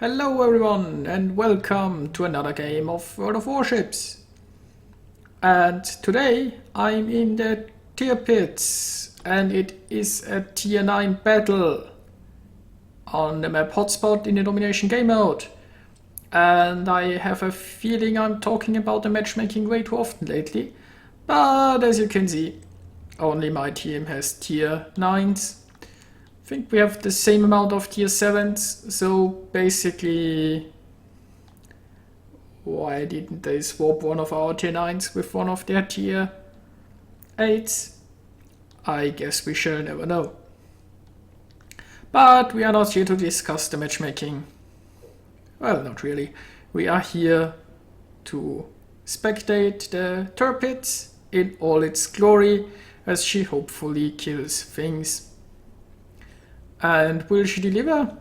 Hello everyone and welcome to another game of World of Warships. And today I'm in the Tirpitz and it is a tier 9 battle on the map Hotspot in the domination game mode. And I have a feeling I'm talking about the matchmaking way too often lately. But as you can see, only my team has tier 9s. I think we have the same amount of tier 7s, so basically why didn't they swap one of our tier 9s with one of their tier 8s? I guess we shall never know. But we are not here to discuss the matchmaking. Well, not really. We are here to spectate the Tirpitz in all its glory as she hopefully kills things. And will she deliver?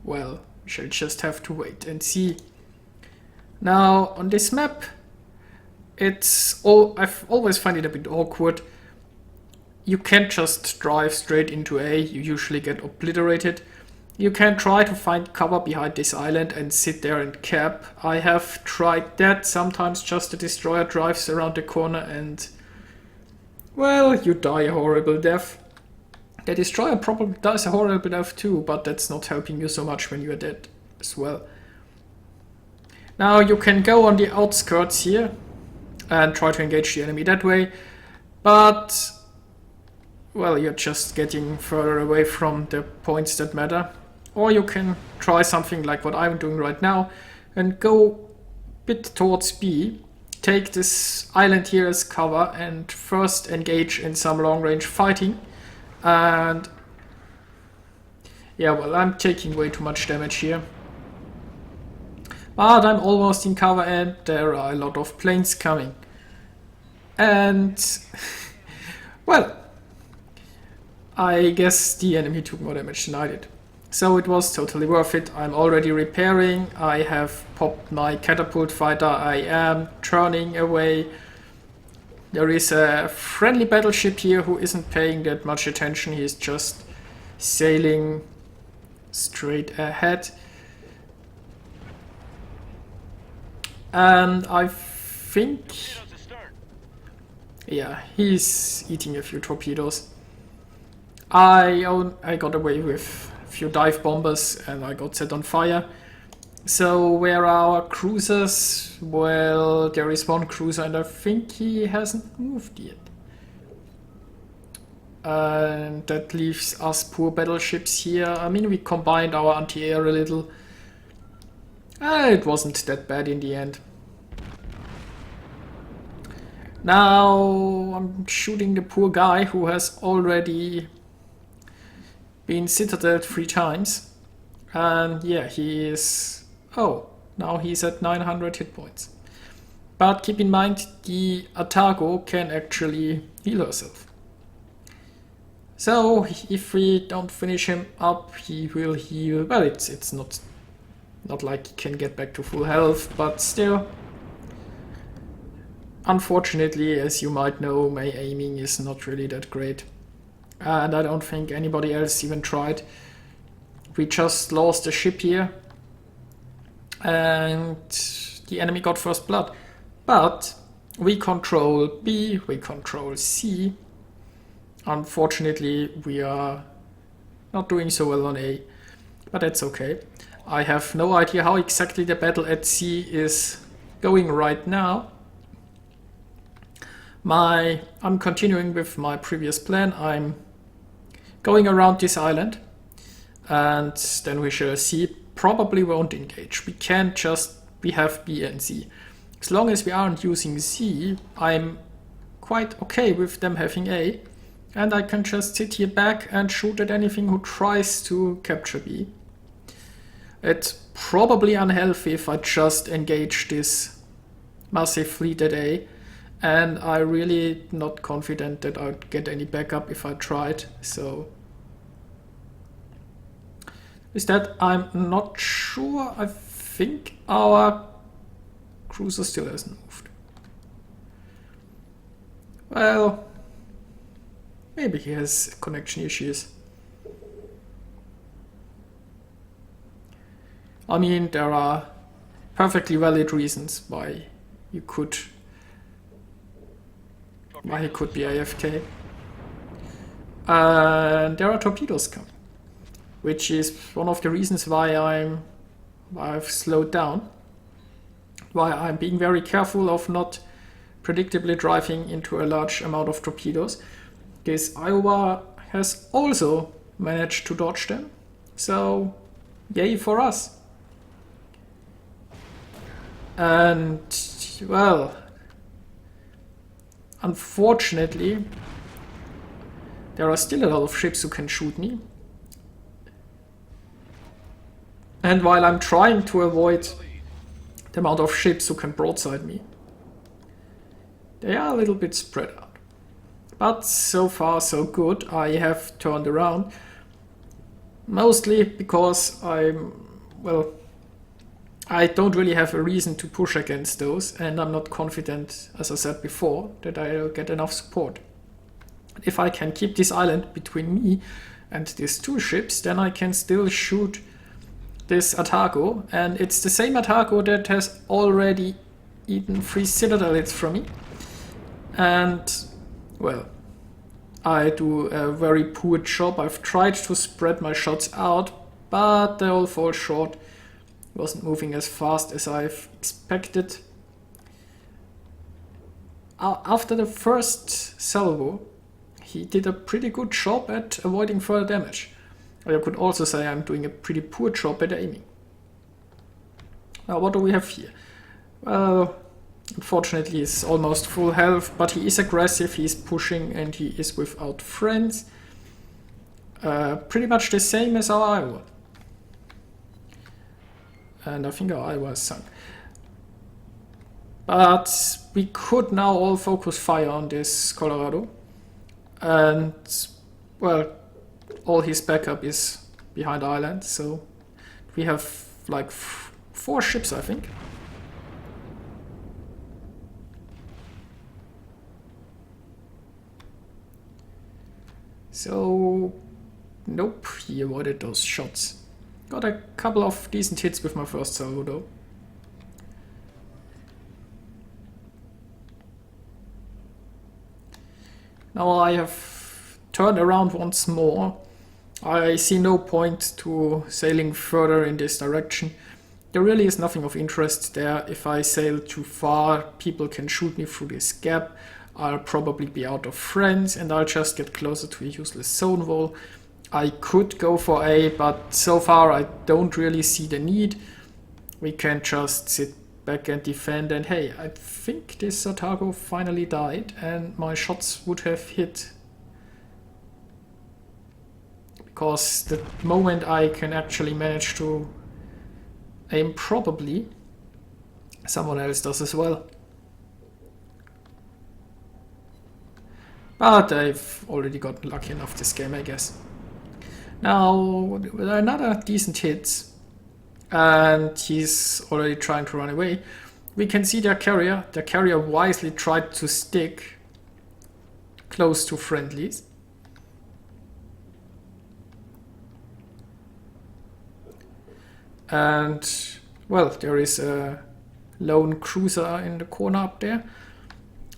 Well, we shall just have to wait and see. Now, on this map, I've always find it a bit awkward. You can't just drive straight into A, you usually get obliterated. You can try to find cover behind this island and sit there and cap. I have tried that. Sometimes just the destroyer drives around the corner and, well, you die a horrible death. The destroyer probably dies a horrible death too, but that's not helping you so much when you are dead as well. Now you can go on the outskirts here and try to engage the enemy that way, but well, you're just getting further away from the points that matter. Or you can try something like what I'm doing right now and go a bit towards B, take this island here as cover and first engage in some long range fighting. And yeah, well, I'm taking way too much damage here. But I'm almost in cover and there are a lot of planes coming. And well, I guess the enemy took more damage than I did. So it was totally worth it. I'm already repairing. I have popped my catapult fighter. I am turning away. There is a friendly battleship here who isn't paying that much attention. He's just sailing straight ahead. And I think, yeah, he's eating a few torpedoes. I got away with a few dive bombers and I got set on fire. So where are our cruisers? Well, there is one cruiser and I think he hasn't moved yet. And that leaves us poor battleships here. I mean, we combined our anti-air a little. It wasn't that bad in the end. Now I'm shooting the poor guy who has already been citadeled 3 times. And yeah, he is... Oh, now he's at 900 hit points. But keep in mind, the Atago can actually heal herself. So if we don't finish him up, he will heal. Well, it's not like he can get back to full health, but still. Unfortunately, as you might know, my aiming is not really that great. And I don't think anybody else even tried. We just lost a ship here. And the enemy got first blood. But we control B, we control C. Unfortunately, we are not doing so well on A. But that's okay. I have no idea how exactly the battle at C is going right now. I'm continuing with my previous plan. I'm going around this island. And then we shall see. Probably won't engage. We have B and C. As long as we aren't using C, I'm quite okay with them having A. And I can just sit here back and shoot at anything who tries to capture B. It's probably unhealthy if I just engage this massive fleet at A. And I'm really not confident that I'd get any backup if I tried, so... Is that? I'm not sure. I think our cruiser still hasn't moved. Well, maybe he has connection issues. I mean, there are perfectly valid reasons why he could be AFK. And there are torpedoes coming, which is one of the reasons why I've slowed down, why I'm being very careful of not predictably driving into a large amount of torpedoes, because Iowa has also managed to dodge them, so yay for us. And, well, unfortunately, there are still a lot of ships who can shoot me. And while I'm trying to avoid the amount of ships who can broadside me, they are a little bit spread out. But so far so good. I have turned around. Mostly because I don't really have a reason to push against those, and I'm not confident, as I said before, that I'll get enough support. If I can keep this island between me and these two ships, then I can still shoot this Atago, and it's the same Atago that has already eaten 3 citadel hits from me. And, well, I do a very poor job. I've tried to spread my shots out, but they all fall short. Wasn't moving as fast as I've expected. After the first salvo, he did a pretty good job at avoiding further damage. Or you could also say I'm doing a pretty poor job at aiming. Now, what do we have here? Well, unfortunately he's almost full health, but he is aggressive, he's pushing, and he is without friends. Pretty much the same as our Iowa. And I think our Iowa is sunk. But we could now all focus fire on this Colorado. And, well, all his backup is behind island, so we have like 4 ships, I think. So, nope, he avoided those shots. Got a couple of decent hits with my first salvo though. Now I have turned around once more. I see no point to sailing further in this direction. There really is nothing of interest there. If I sail too far, people can shoot me through this gap. I'll probably be out of friends and I'll just get closer to a useless zone wall. I could go for A, but so far I don't really see the need. We can just sit back and defend, and hey, I think this Atago finally died and my shots would have hit. Because the moment I can actually manage to aim properly, someone else does as well. But I've already got lucky enough this game, I guess. Now, with another decent hit, and he's already trying to run away, we can see their carrier. Their carrier wisely tried to stick close to friendlies. And, well, there is a lone cruiser in the corner up there.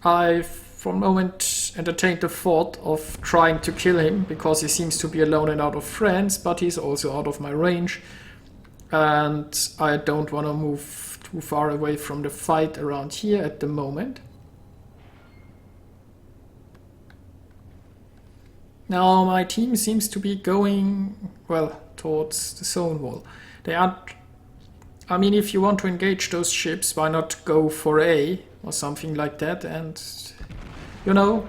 I, for a moment, entertained the thought of trying to kill him, because he seems to be alone and out of friends, but he's also out of my range. And I don't want to move too far away from the fight around here at the moment. Now my team seems to be going, well, towards the zone wall. They aren't... I mean, if you want to engage those ships, why not go for A or something like that and, you know,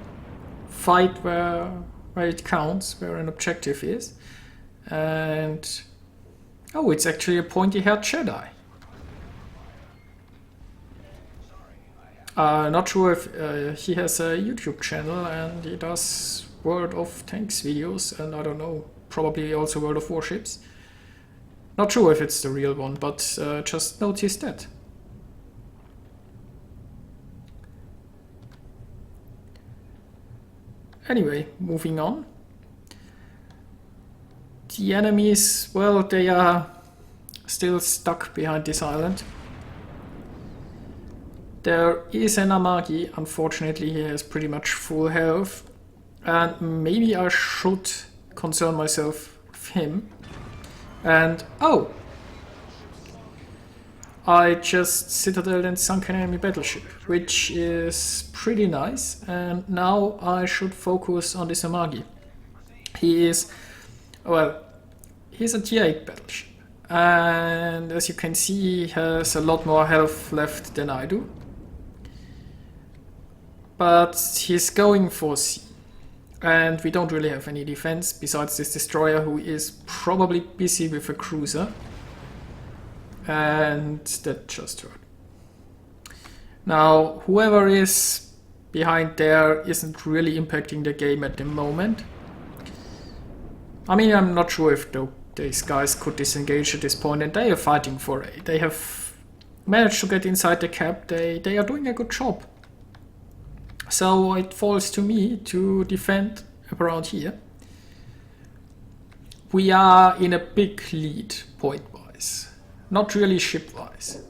fight where it counts, where an objective is. And... oh, it's actually a pointy-haired Jedi. Not sure if he has a YouTube channel and he does World of Tanks videos, and I don't know, probably also World of Warships. Not sure if it's the real one, but just noticed that. Anyway, moving on. The enemies, well, they are still stuck behind this island. There is an Amagi, unfortunately he has pretty much full health, and maybe I should concern myself with him. And oh! I just citadel and sunk an enemy battleship, which is pretty nice, and now I should focus on this Amagi. He is, well, he's a tier 8 battleship, and as you can see he has a lot more health left than I do. But he's going for C, and we don't really have any defense besides this destroyer who is probably busy with a cruiser. And that just hurt. Now, whoever is behind there isn't really impacting the game at the moment. I mean, I'm not sure if these guys could disengage at this point, and they are fighting for A. They have managed to get inside the cap. They are doing a good job. So it falls to me to defend around here. We are in a big lead point-wise. Not really ship-wise.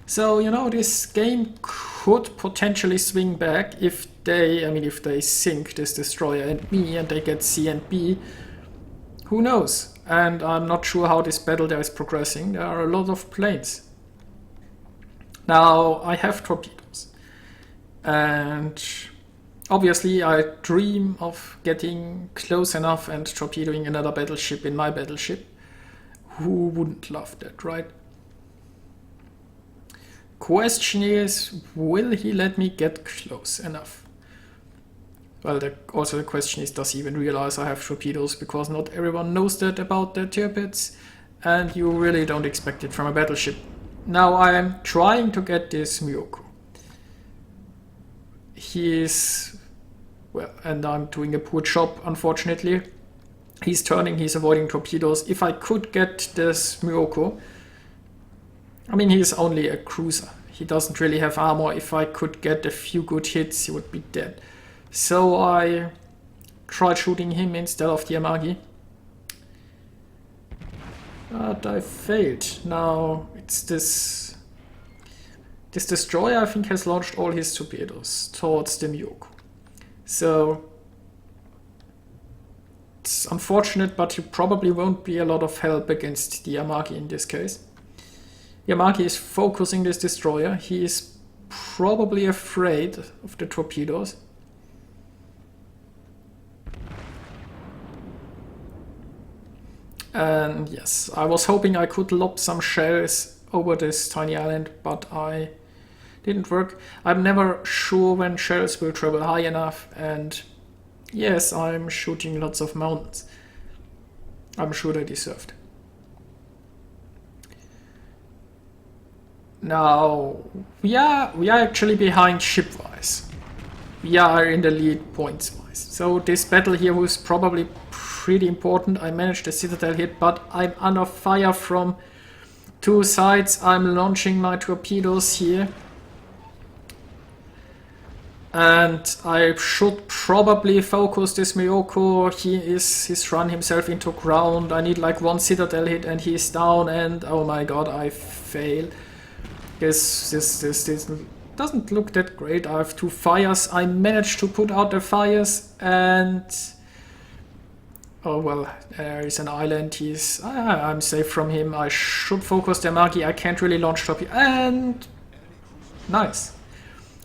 So, you know, this game could potentially swing back if they sink this destroyer and me and they get C and B. Who knows? And I'm not sure how this battle there is progressing. There are a lot of planes. Now, I have torpedoes. And obviously I dream of getting close enough and torpedoing another battleship in my battleship. Who wouldn't love that, right? Question is, will he let me get close enough? Well, also the question is, does he even realize I have torpedoes? Because not everyone knows that about the Tirpitz, and you really don't expect it from a battleship. Now I am trying to get this Myoko. He's, well, and I'm doing a poor job, unfortunately. He's turning, he's avoiding torpedoes. If I could get this Myoko, I mean, he's only a cruiser. He doesn't really have armor. If I could get a few good hits, he would be dead. So I tried shooting him instead of the Amagi. But I failed. Now it's this destroyer, I think, has launched all his torpedoes towards the Myoko. So it's unfortunate, but you probably won't be a lot of help against the Amagi in this case. The Amagi is focusing this destroyer. He is probably afraid of the torpedoes. And yes, I was hoping I could lob some shells over this tiny island, but I didn't work. I'm never sure when shells will travel high enough, and yes, I'm shooting lots of mountains. I'm sure they deserved. Now, we are actually behind ship-wise. We are in the lead points-wise. So this battle here was probably pretty important. I managed a citadel hit, but I'm under fire from two sides. I'm launching my torpedoes here. And I should probably focus this Myoko. He's run himself into ground. I need like one citadel hit and he's down, and oh my god, I fail. This doesn't look that great. I have two fires. I managed to put out the fires, and oh well, there is an island. I'm safe from him. I should focus the Amagi. I can't really launch torpedo, and nice.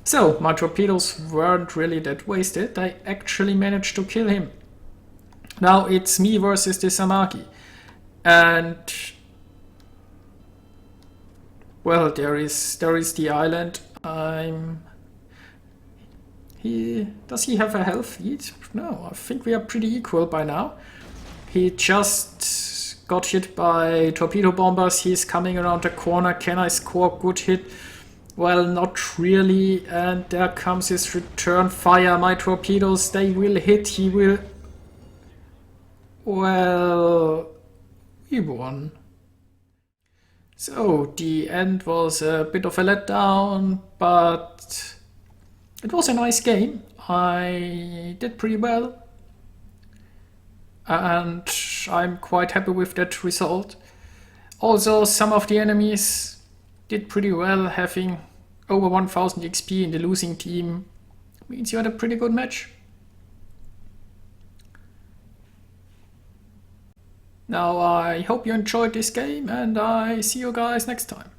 So my torpedoes weren't really that wasted. I actually managed to kill him. Now it's me versus this Amagi, and well, there is the island. Does he have a health lead? No, I think we are pretty equal by now. He just got hit by torpedo bombers. He's coming around the corner. Can I score a good hit? Well, not really. And there comes his return fire. My torpedoes, they will hit. He will... Well, we won. So, the end was a bit of a letdown, but it was a nice game. I did pretty well, and I'm quite happy with that result. Also, some of the enemies did pretty well. Having over 1000 XP in the losing team means you had a pretty good match. Now I hope you enjoyed this game and I see you guys next time.